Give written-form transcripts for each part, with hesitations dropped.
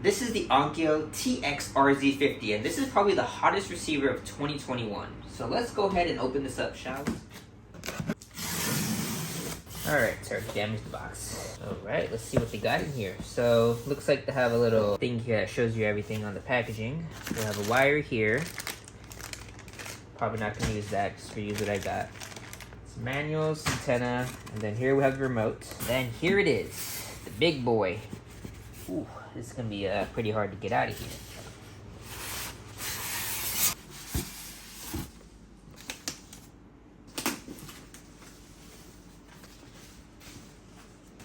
This is the Onkyo TX-RZ50, and this is probably the hottest receiver of 2021. So let's go ahead and open this up, shall we? Alright, sorry to damage the box. Alright, let's see what they got in here. So, looks like they have a little thing here that shows you everything on the packaging. We have a wire here. Probably not going to use that, just reuse what I got. Some manuals, antenna, and then here we have the remote. Then here it is, the big boy. Ooh, this is going to be pretty hard to get out of here.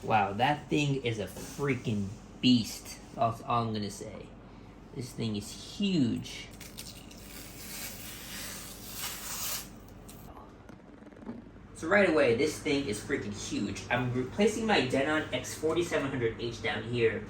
Wow, that thing is a freaking beast. That's all I'm going to say. This thing is huge. So right away, this thing is freaking huge. I'm replacing my Denon X4700H down here,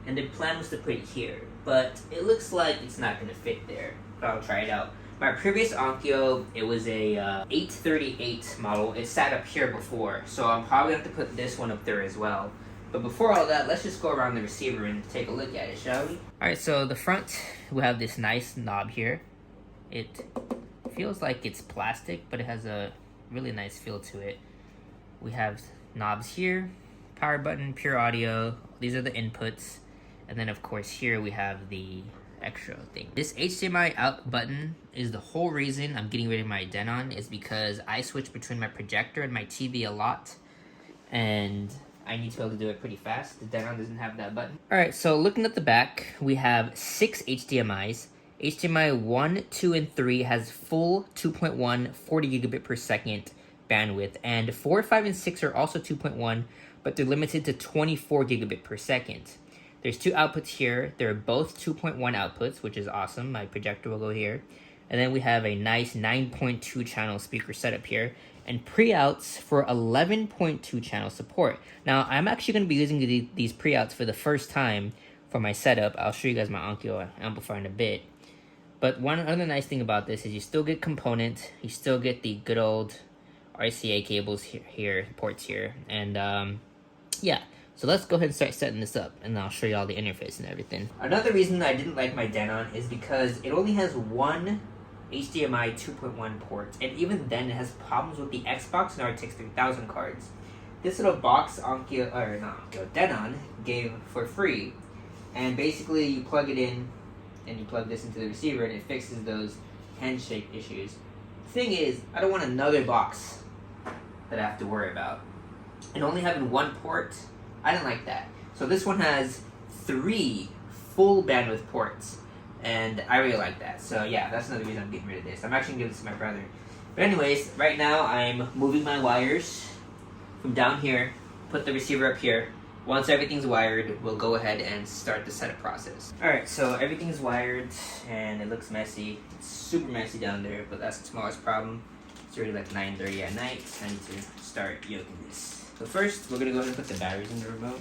and the plan was to put it here, but it looks like it's not going to fit there, but I'll try it out. My previous Onkyo, it was a 838 model. It sat up here before, so I'm probably going to have to put this one up there as well. But before all that, let's just go around the receiver and take a look at it, shall we? Alright, so the front, we have this nice knob here. It feels like it's plastic, but it has a really nice feel to it. We have knobs here, power button, pure audio. These are the inputs. And then of course here we have the extra thing. This HDMI out button is the whole reason I'm getting rid of my Denon, is because I switch between my projector and my TV a lot, and I need to be able to do it pretty fast. The Denon doesn't have that button. Alright, so looking at the back, we have 6 HDMIs. HDMI 1, 2, and 3 has full 2.1 40 gigabit per second bandwidth, and 4, 5, and 6 are also 2.1, but they're limited to 24 gigabit per second. There's 2 outputs here. They're both 2.1 outputs, which is awesome. My projector will go here. And then we have a nice 9.2 channel speaker setup here, and pre-outs for 11.2 channel support. Now, I'm actually going to be using these pre-outs for the first time for my setup. I'll show you guys my Onkyo amplifier in a bit. But one other nice thing about this is you still get component, you still get the good old RCA cables here, ports here, and yeah. So let's go ahead and start setting this up, and I'll show you all the interface and everything. Another reason I didn't like my Denon is because it only has one HDMI 2.1 port, and even then it has problems with the Xbox and RTX 3000 cards. This little box Denon gave for free, and basically you plug it in, and you plug this into the receiver, and it fixes those handshake issues. The thing is, I don't want another box that I have to worry about. And only having one port, I didn't like that. So this one has 3 full bandwidth ports, and I really like that. So yeah, that's another reason I'm getting rid of this. I'm actually gonna give this to my brother. But anyways, right now I'm moving my wires from down here, put the receiver up here. Once everything's wired, we'll go ahead and start the setup process. Alright, so everything's wired, and it looks messy. It's super messy down there, but that's the smallest problem. It's already like 9:30 at night. I need to start yoking this. So first, we're going to go ahead and put the batteries in the remote.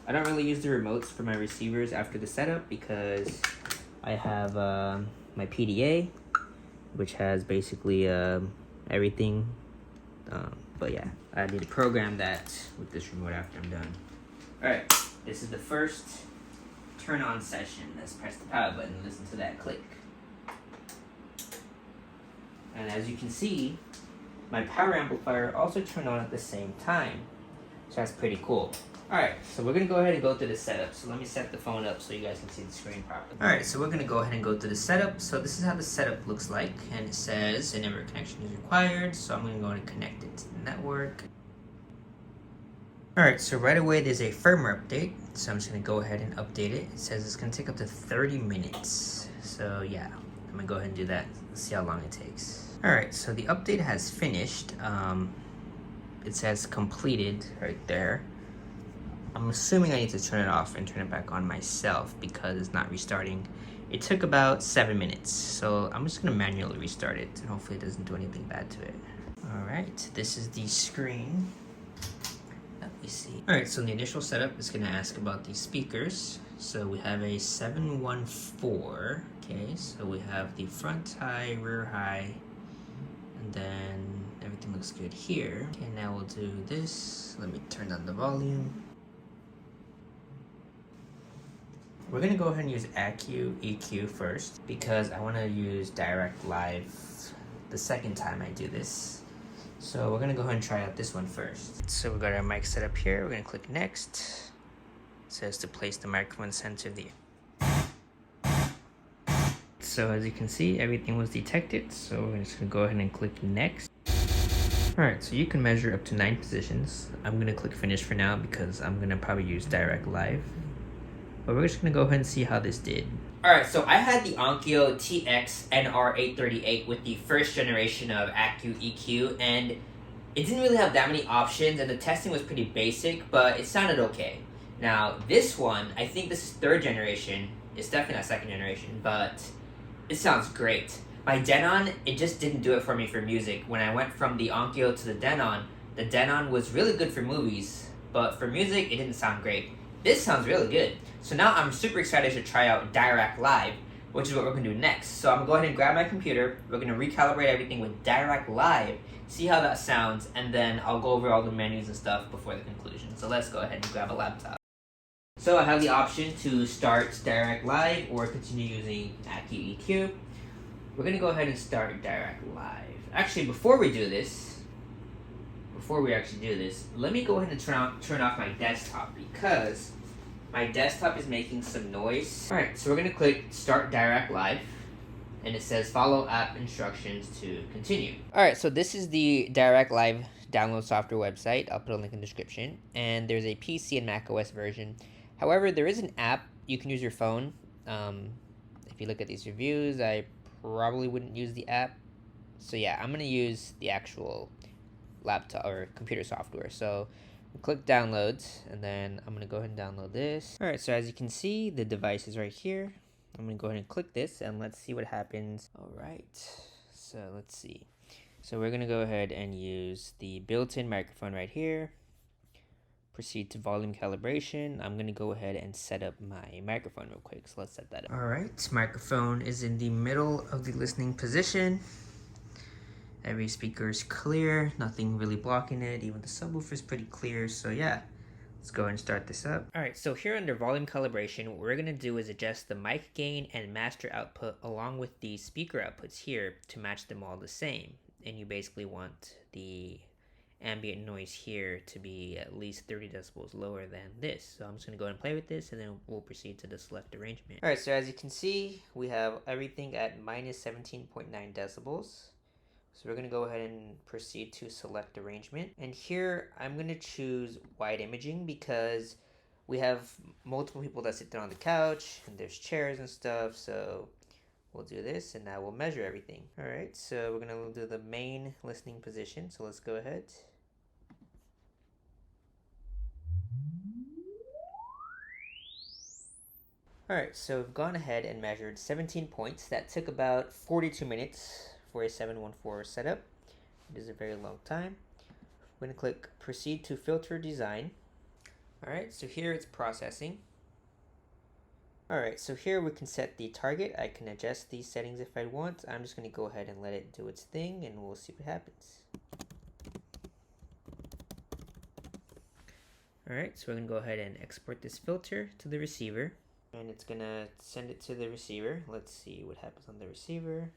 I don't really use the remotes for my receivers after the setup because I have my PDA, which has basically everything. But yeah, I need to program that with this remote after I'm done. Alright, this is the first turn on session. Let's press the power button and listen to that click. And as you can see, my power amplifier also turned on at the same time. So that's pretty cool. Alright, so we're going to go ahead and go through the setup. So let me set the phone up so you guys can see the screen properly. Alright, so we're going to go ahead and go through the setup. So this is how the setup looks like. And it says a network connection is required. So I'm going to go ahead and connect it to the network. Alright, so right away there's a firmware update. So I'm just going to go ahead and update it. It says it's going to take up to 30 minutes. So yeah, I'm going to go ahead and do that. Let's see how long it takes. Alright, so the update has finished. It says completed right there. I'm assuming I need to turn it off and turn it back on myself because it's not restarting. It took about 7 minutes, so I'm just gonna manually restart it and hopefully it doesn't do anything bad to it. Alright, this is the screen. Let me see. Alright, so in the initial setup, it's gonna ask about these speakers. So we have a 714. Okay, so we have the front high, rear high, and then everything looks good here. Okay, now we'll do this. Let me turn down the volume. we're gonna go ahead and use AccuEQ first because I want to use Dirac Live the second time I do this. So we're gonna go ahead and try out this one first. So we got our mic set up here. We're gonna click next. It says to place the microphone center of the. So as you can see, everything was detected. So we're just gonna go ahead and click next. Alright, so you can measure up to 9 positions. I'm gonna click finish for now because I'm gonna probably use Dirac Live. But we're just gonna go ahead and see how this did. Alright, so I had the Onkyo TX-RZ50H with the first generation of AccuEQ, and it didn't really have that many options, and the testing was pretty basic, but it sounded okay. Now, this one, I think this is 3rd generation. It's definitely not 2nd generation, but it sounds great. My Denon, it just didn't do it for me for music. When I went from the Onkyo to the Denon was really good for movies, but for music, it didn't sound great. This sounds really good. So now I'm super excited to try out Dirac Live, which is what we're going to do next. So I'm going to go ahead and grab my computer. We're going to recalibrate everything with Dirac Live, see how that sounds, and then I'll go over all the menus and stuff before the conclusion. So let's go ahead and grab a laptop. So I have the option to start Dirac Live or continue using AccuEQ. We're going to go ahead and start Dirac Live. Actually, before we actually do this, let me go ahead and turn off my desktop because my desktop is making some noise. Alright, so we're going to click Start Dirac Live, and it says follow app instructions to continue. Alright, so this is the Dirac Live download software website. I'll put a link in the description. And there's a PC and macOS version. However, there is an app. You can use your phone. If you look at these reviews, I probably wouldn't use the app. So yeah, I'm going to use the actual laptop or computer software. So click downloads, and then I'm going to go ahead and download this. Alright, so as you can see, the device is right here. I'm going to go ahead and click this, and let's see what happens. Alright, so let's see. So we're going to go ahead and use the built-in microphone right here. Proceed to volume calibration. I'm going to go ahead and set up my microphone real quick. So let's set that up. Alright, microphone is in the middle of the listening position. Every speaker is clear, nothing really blocking it. Even the subwoofer is pretty clear. So yeah, let's go ahead and start this up. Alright, so here under volume calibration, what we're going to do is adjust the mic gain and master output along with the speaker outputs here to match them all the same. And you basically want the ambient noise here to be at least 30 decibels lower than this. So I'm just going to go ahead and play with this, and then we'll proceed to the select arrangement. Alright, so as you can see, we have everything at minus 17.9 decibels. So we're going to go ahead and proceed to select arrangement. And here I'm going to choose wide imaging because we have multiple people that sit there on the couch and there's chairs and stuff. So we'll do this, and now we'll measure everything. Alright, so we're going to do the main listening position. So let's go ahead. Alright, so we've gone ahead and measured 17 points. That took about 42 minutes for a 714 setup. It is a very long time. We're going to click Proceed to Filter Design. Alright, so here it's processing. Alright, so here we can set the target. I can adjust these settings if I want. I'm just going to go ahead and let it do its thing, and we'll see what happens. Alright, so we're going to go ahead and export this filter to the receiver. And it's going to send it to the receiver. Let's see what happens on the receiver.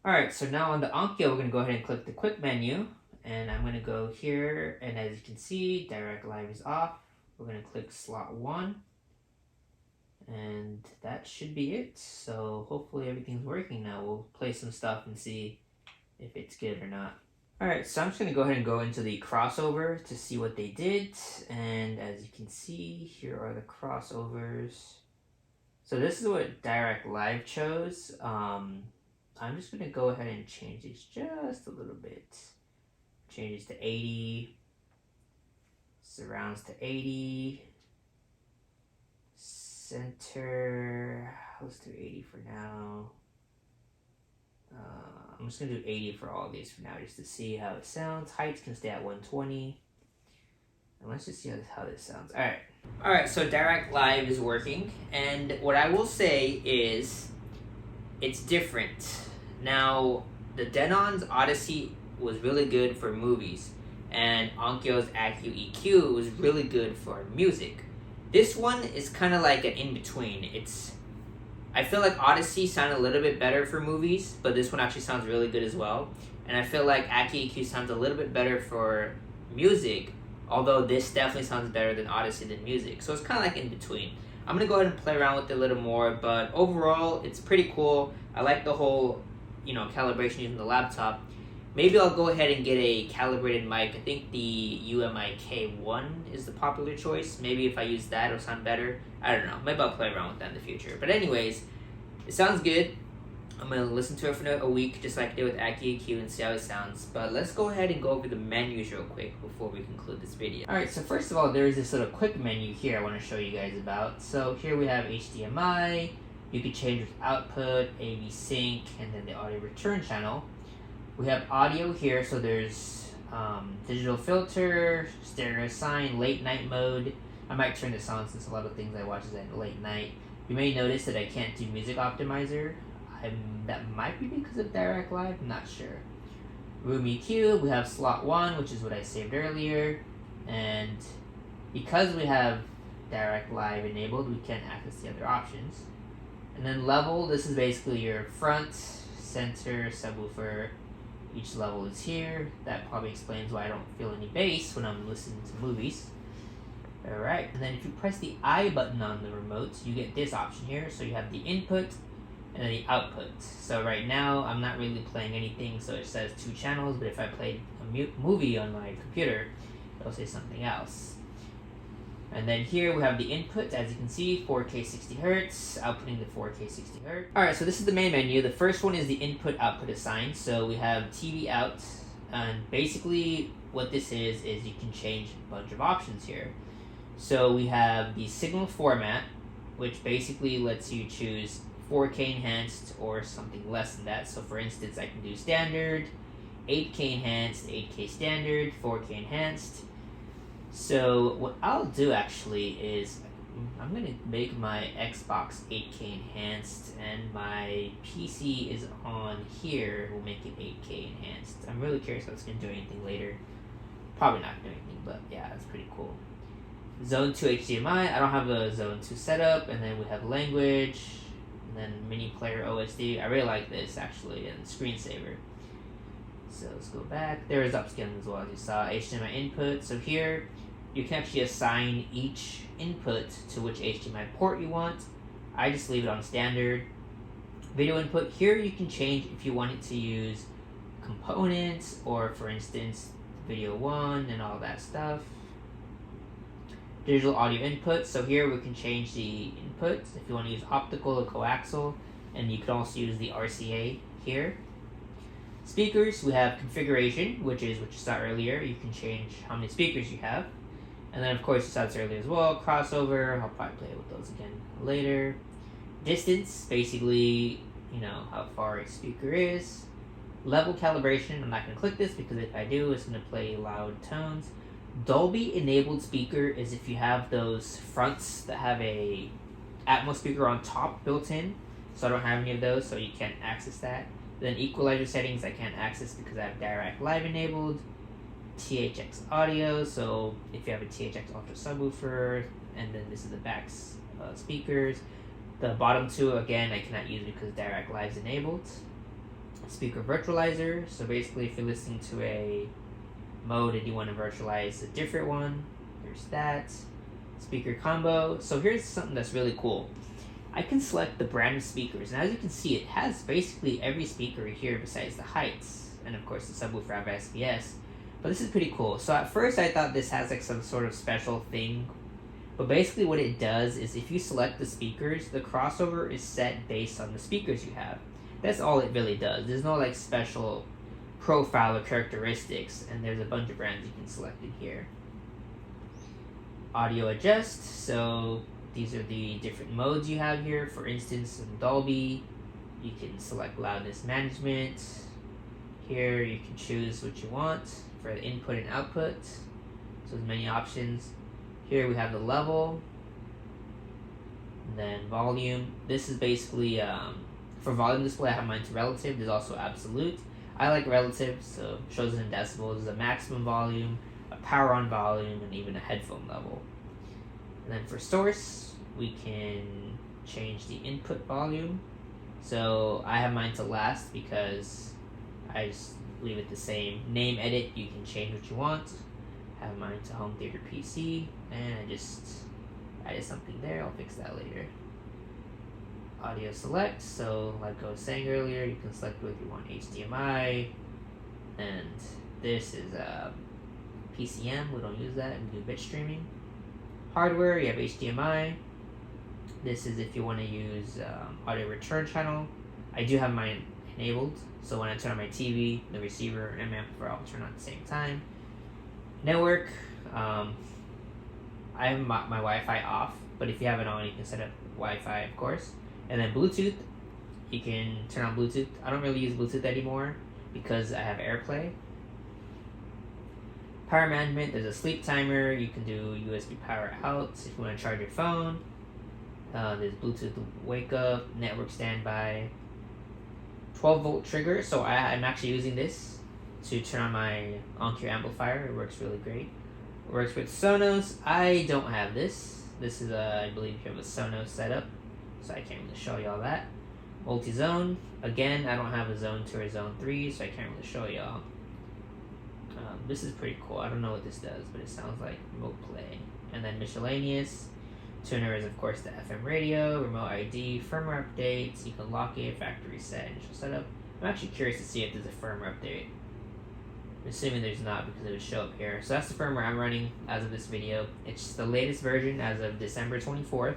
Alright, so now on the Onkyo, we're going to go ahead and click the quick menu. And I'm going to go here, and as you can see, Dirac Live is off. We're going to click slot 1. And that should be it. So hopefully everything's working now. We'll play some stuff and see if it's good or not. Alright, so I'm just going to go ahead and go into the crossover to see what they did. And as you can see, here are the crossovers. So this is what Dirac Live chose. I'm just going to go ahead and change this just a little bit. Change this to 80. Surrounds to 80. Center, let's do 80 for now. I'm just going to do 80 for all of these for now just to see how it sounds. Heights can stay at 120. And let's just see how this sounds. Alright, so Dirac Live is working. And what I will say is it's different. Now, the Denon's Odyssey was really good for movies. And Onkyo's AccuEQ was really good for music. This one is kind of like an in-between. I feel like Odyssey sounded a little bit better for movies, but this one actually sounds really good as well. And I feel like AccuEQ sounds a little bit better for music, although this definitely sounds better than Odyssey than music. So it's kind of like in between. I'm going to go ahead and play around with it a little more, but overall, it's pretty cool. I like the whole, calibration using the laptop. Maybe I'll go ahead and get a calibrated mic. I think the UMIK1 is the popular choice. Maybe if I use that, it'll sound better. I don't know. Maybe I'll play around with that in the future. But anyways, it sounds good. I'm going to listen to it for a week, just like I did with AccuEQ, and see how it sounds. But let's go ahead and go over the menus real quick before we conclude this video. Alright, so first of all, there is this little quick menu here I want to show you guys about. So here we have HDMI. You can change with output, AVSync, and then the audio return channel. We have audio here, so there's digital filter, stereo sign, late night mode. I might turn this on since a lot of things I watch is at late night. You may notice that I can't do music optimizer. That might be because of Dirac Live, I'm not sure. Room EQ, we have slot 1, which is what I saved earlier. And because we have Dirac Live enabled, we can't access the other options. And then level, this is basically your front, center, subwoofer. Each level is here. That probably explains why I don't feel any bass when I'm listening to movies. Alright, and then if you press the I button on the remote, you get this option here. So you have the input and then the output. So right now, I'm not really playing anything, so it says 2 channels, but if I played a movie on my computer, it'll say something else. And then here we have the input, as you can see, 4K 60Hz, outputting the 4K 60Hz. Alright, so this is the main menu. The first one is the input-output assigned. So we have TV out, and basically what this is you can change a bunch of options here. So we have the signal format, which basically lets you choose 4K enhanced or something less than that. So for instance, I can do standard, 8K enhanced, 8K standard, 4K enhanced. So what I'll do actually is I'm going to make my Xbox 8K enhanced, and my PC is on here. We'll make it 8K enhanced. I'm really curious if it's going to do anything later. Probably not going to do anything, but yeah, that's pretty cool. Zone 2 HDMI. I don't have a Zone 2 setup. And then we have language, and then mini player OSD. I really like this actually, and screensaver. So let's go back. There is upscaling as well, as you saw. HDMI input. So here you can actually assign each input to which HDMI port you want. I just leave it on standard. Video input. Here you can change if you want it to use components, or for instance video 1 and all that stuff. Digital audio input. So here we can change the input if you want to use optical or coaxial, and you can also use the RCA here. Speakers, we have configuration, which is what you saw earlier. You can change how many speakers you have. And then of course you saw this earlier as well, crossover. I'll probably play with those again later. Distance, basically, how far a speaker is. Level calibration, I'm not going to click this because if I do, it's going to play loud tones. Dolby enabled speaker is if you have those fronts that have a Atmos speaker on top built in. So I don't have any of those, so you can't access that. Then equalizer settings I can't access because I have Dirac Live enabled. THX audio, so if you have a THX Ultra subwoofer, and then this is the back speakers. The bottom 2, again, I cannot use because Dirac Live is enabled. Speaker virtualizer, so basically if you're listening to a mode and you want to virtualize a different one, there's that. Speaker combo, so here's something that's really cool. I can select the brand of speakers, and as you can see, it has basically every speaker here besides the heights, and of course the subwoofer AVScience. But this is pretty cool. So at first I thought this has like some sort of special thing, but basically what it does is if you select the speakers, the crossover is set based on the speakers you have. That's all it really does. There's no like special profile or characteristics, and there's a bunch of brands you can select in here. Audio adjust, so these are the different modes you have here. For instance, in Dolby, you can select loudness management. Here you can choose what you want for the input and output. So there's many options. Here we have the level, and then volume. This is basically, for volume display I have mine to relative. There's also absolute. I like relative, so it shows it in decibels. There's a maximum volume, a power on volume, and even a headphone level. And then for source, we can change the input volume. So I have mine to last because I just leave it the same. Name edit, you can change what you want. I have mine to home theater PC, and I just added something there. I'll fix that later. Audio select, so like I was saying earlier, you can select whether you want HDMI, and this is PCM, we don't use that, we do bit streaming. Hardware, you have HDMI. This is if you want to use audio return channel. I do have mine enabled, so when I turn on my TV, the receiver and amplifier all turn on at the same time. Network, I have my Wi-Fi off, but if you have it on, you can set up Wi-Fi, of course. And then Bluetooth, you can turn on Bluetooth. I don't really use Bluetooth anymore because I have AirPlay. Power management, there's a sleep timer. You can do USB power out if you want to charge your phone. There's Bluetooth wake up, network standby, 12-volt trigger. So I'm actually using this to turn on my Onkyo amplifier. It works really great. It works with Sonos. I don't have this. This is I believe you have a Sonos setup, so I can't really show y'all that. Multi-zone, again, I don't have a zone 2 or zone 3, so I can't really show y'all. This is pretty cool. I don't know what this does, but it sounds like remote play. And then miscellaneous. Tuner is, of course, the FM radio, remote ID, firmware updates. You can lock it, factory reset, initial setup. I'm actually curious to see if there's a firmware update. I'm assuming there's not because it would show up here. So that's the firmware I'm running as of this video. It's the latest version as of December 24th.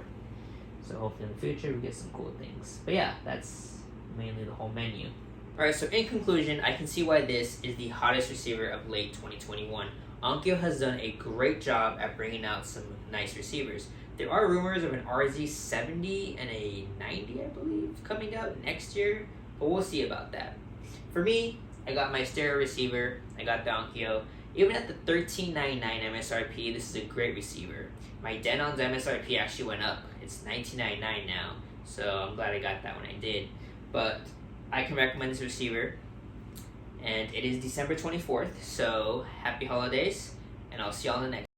So hopefully in the future we get some cool things. But yeah, that's mainly the whole menu. Alright, so in conclusion, I can see why this is the hottest receiver of late 2021. Onkyo has done a great job at bringing out some nice receivers. There are rumors of an RZ70 and a 90, I believe, coming out next year, but we'll see about that. For me, I got my stereo receiver, I got the Onkyo. Even at the $13.99 MSRP, this is a great receiver. My Denon's MSRP actually went up. It's $19.99 now, so I'm glad I got that when I did. But I can recommend this receiver, and it is December 24th, so happy holidays, and I'll see y'all in the next